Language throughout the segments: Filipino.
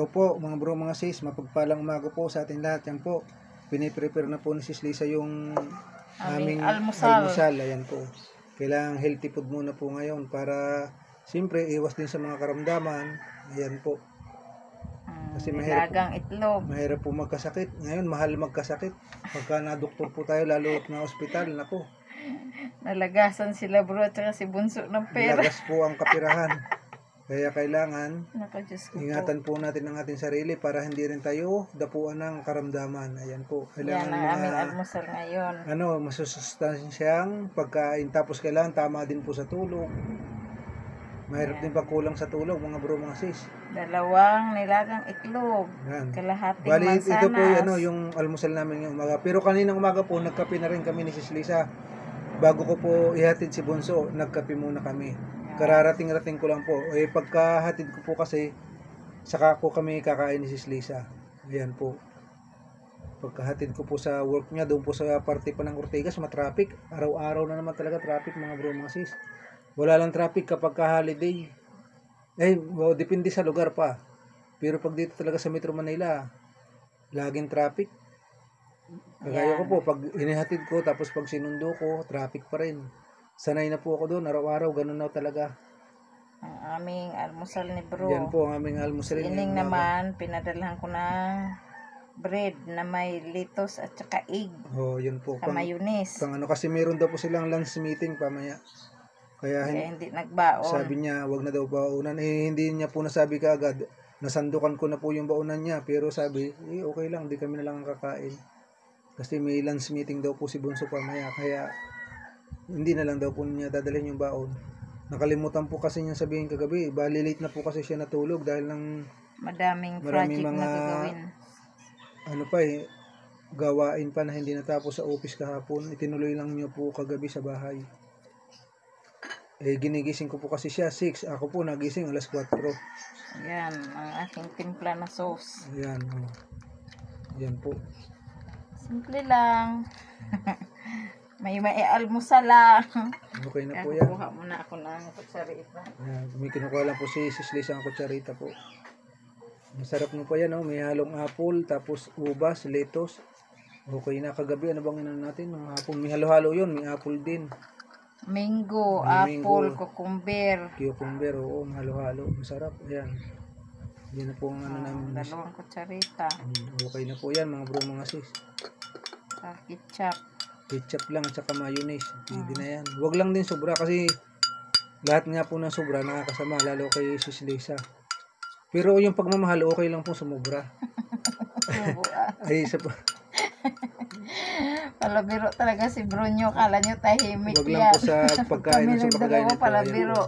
Hello po mga bro, mga sis, mapagpalang umaga po sa ating lahat. Yan po, piniprepare na po ni Sis Lisa yung aming almusal. Ayan po, kailangan healthy food muna po ngayon para siyempre iwas din sa mga karamdaman. Ayan po, kasi mahirap po magkasakit. Ngayon mahal magkasakit pagka na doktor po tayo, lalo na ospital. Nako, nalagasan sila bro at si Bunso ng pera. Lagas po ang kapirahan. Kaya kailangan ingatan po natin ang ating sarili para hindi rin tayo dapuan ng karamdaman. Ayan po. Kailangan yan ang aming almusal ngayon. Masusustansyang pagkain. Tapos kailangan tama din po sa tulog. Mahirap din pagkulang sa tulog mga bro, mga sis. 2 nilagang itlog. Yan. Kalahating Bali, mansanas. ito po yung almusal namin ngayong umaga. Pero kaninang umaga po, nagkape na rin kami ni Sis Lisa. Bago ko po ihatid si Bunso, nagkape muna kami. Kararating-rating ko lang po. Pagkahatid ko po kasi, saka po kami kakain ni Sis Lisa. Ayan po. Pagkahatid ko po sa work niya, doon po sa parte pa ng Ortigas, matraffic. Araw-araw na naman talaga traffic mga bro, mga sis. Wala lang traffic kapag ka-holiday. Depende sa lugar pa. Pero pag dito talaga sa Metro Manila, laging traffic. Kagaya ko po, pag inihatid ko, tapos pag sinundo ko, traffic pa rin. Sanay na po ako doon, araw-araw, ganun na talaga. Ang aming almusal ni bro. Yan po ang aming almusal. Ining naman, pinadalhan ko ng bread na may lettuce at saka egg. Yun po. Mayonnaise. Kasi meron daw po silang lunch meeting pamaya. Kaya hindi nagbaon. Sabi niya, wag na daw baunan. Hindi niya po nasabi kaagad. Nasandukan ko na po yung baunan niya. Pero sabi, okay lang, di kami na lang kakain. Kasi may lunch meeting daw po si Bunso pamaya. Kaya hindi na lang daw po niya dadalhin yung baon. Nakalimutan po kasi niya sabihin kagabi. Bali late na po kasi siya natulog dahil ng maraming project mga, na gagawin. Gawain pa na hindi natapos sa office kahapon. Itinuloy lang niyo po kagabi sa bahay. Ginigising ko po kasi siya 6. Ako po nagising alas 4. Ayan, ang aking timpla na sauce. Ayan. Ayan po. Simple lang. may almusal lang. Okay na po yan. Kuha muna ako ng kutsarita. May kinukuha lang po si Sis Lisa ang kutsarita po. Masarap na po yan. May halong apple, tapos ubas, lettuce. Okay na. Kagabi, ano bang inan natin? Ng apple. May halo-halo yun. May apple din. Mango, apple, cucumber. Cucumber, oo. Halo-halo. Masarap. Ayan. Yan na po ang namin. 2 kutsarita. Okay na po yan mga bro, mga sis. Ketchup lang at saka mayonnaise. Hindi na yan. Huwag lang din sobra kasi lahat nga po ng sobra nakakasama, lalo kay Sis Lisa. Pero yung pagmamahal, okay lang po sumobra. Isa pa. Palabiro talaga si Brunyo. Kala nyo tahimik yan. Huwag lang po sa pagkain ng sobra kagaya nito. Palabiro.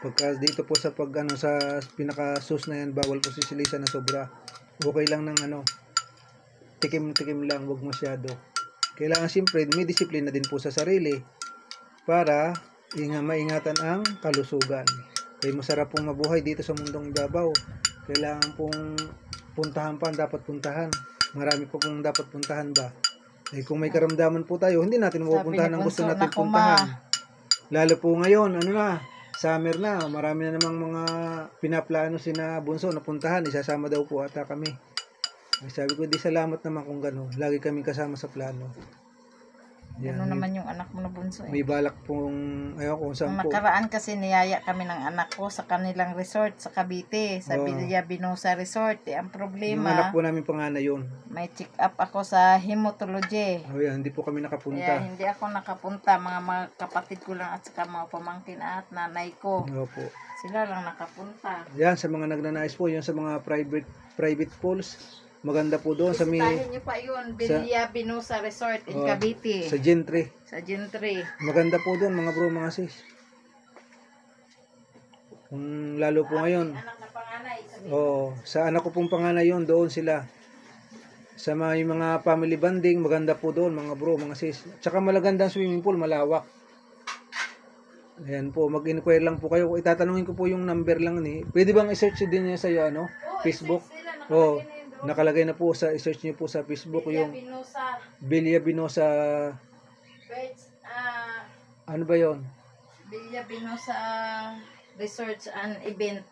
Pagka dito po sa sa pinaka-sauce na yan, bawal po si Sis Lisa na sobra. Okay lang ng tikim-tikim lang, wag masyado. Kailangan siyempre may disiplina din po sa sarili para maingatan ang kalusugan. Kaya masarap pong mabuhay dito sa mundong ibabaw. Kailangan pong puntahan pa ang dapat puntahan. Marami po pong dapat puntahan ba. Kung may karamdaman po tayo, hindi natin mapupuntahan ang gusto natin puntahan. Lalo po ngayon, summer na, marami na namang mga pinaplano sina Bunso na puntahan. Isasama daw po ata kami. Sabi ko, di salamat naman kung gano'n. Lagi kami kasama sa plano. Gano'n naman yung anak mo na Bunso. May balak pong, kung saan po. Nakaraan kasi niyaya kami ng anak ko sa kanilang resort sa Cavite. Sa Villa Binosa Resort. Ang problema, yung anak po namin panganay yun. May check up ako sa hematology. Hindi po kami nakapunta. Kaya hindi ako nakapunta. Mga kapatid ko lang at saka mga pamangkin at nanay ko. Opo. Sila lang nakapunta. Yan, sa mga nagnanais po, yun sa mga private pools. Maganda po doon sa bisitahin nyo pa yun, Villa Binosa Resort in Cavite. Sa Gentry. Maganda po doon mga bro, mga sis. Lalo po ngayon. Anak na panganay. Sa anak ko pong panganay yun, doon sila. Sa mga family bonding, maganda po doon mga bro, mga sis. Tsaka malagandang swimming pool, malawak. Ayan po, mag-inquire lang po kayo. Itatanungin ko po yung number lang ni. Pwede bang i-search din niya sa iyo, Facebook? Nakalagay na po i-search niyo po sa Facebook yung Villa Binosa. Ano ba 'yon? Villa Binosa Research and Event.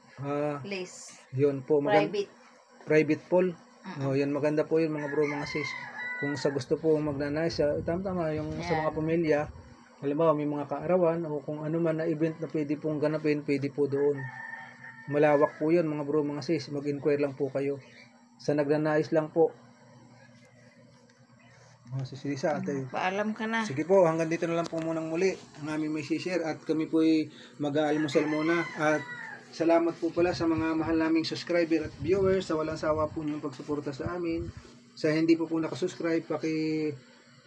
Please. Yun po, Private. private poll. Yan maganda po yun mga bro, mga sis. Kung sa gusto po magnanais, tama yung sa mga pamilya, halimbawa may mga kaarawan o kung ano man na event na pwede pong ganapin, pwede po doon. Malawak po yun mga bro, mga sis. Mag-inquire lang po kayo. Sa nagnanais lang po. Sis Lisa, Paalam ka na. sige po, hanggang dito na lang po munang muli ang aming may share at kami po ay mag-aalmusal muna at salamat po pala sa mga mahal naming subscriber at viewers sa walang sawa po niyong pagsuporta sa amin. Sa hindi po paki-subscribe,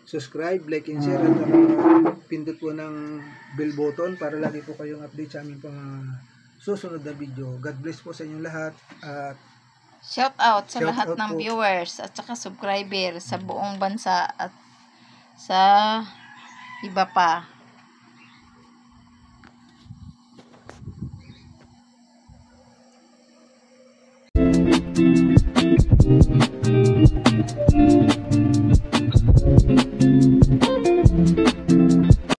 subscribe, like and share at pindot po ng bell button para lagi po kayong update sa aming susunod na video. God bless po sa inyong lahat at Shout out sa Shout lahat out ng po. viewers at saka subscriber sa buong bansa at sa iba pa.